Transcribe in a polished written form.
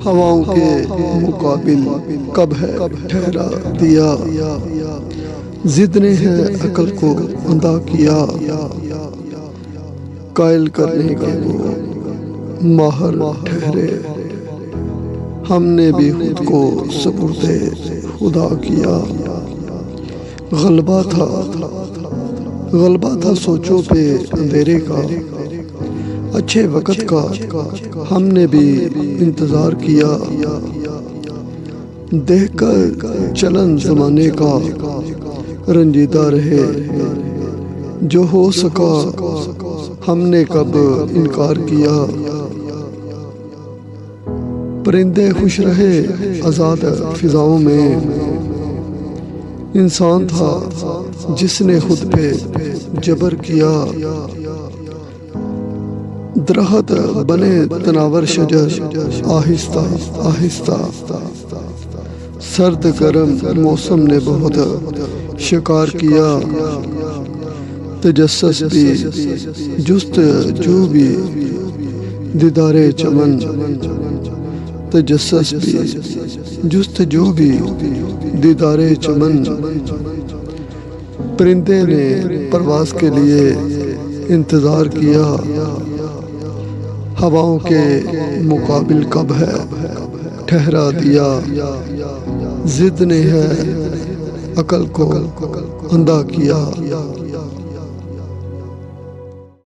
ہواؤں کے مقابل کب ہے ٹھہرا دیا، ضد نے ہے عقل کو اندھا کیا، قائل کرنے کے وہ ماہر ٹھہرے، ہم نے بھی خود کو سپرد خدا کیا۔ غلبہ تھا سوچوں پہ اندھیرے کا، اچھے وقت کا ہم نے بھی انتظار کیا، دیکھ کر چلن زمانے کا رنجیدہ رہے، جو ہو سکا ہم نے کب انکار کیا۔ پرندے خوش رہے آزاد فضاؤں میں، انسان تھا جس نے خود پہ جبر کیا، درخت بنے تناور شجر آہستہ آہستہ، سرد گرم موسم نے بہت شکار کیا، تجسس بھی جستجو بھی دیدار چمن، تجسس بھی جستجو بھی دیدار چمن، پرندے نے پرواز کے لیے انتظار کیا، ہواؤں کے مقابل کب ہے ٹھہرا دیا، ضد نے ہے عقل کو اندھا کیا۔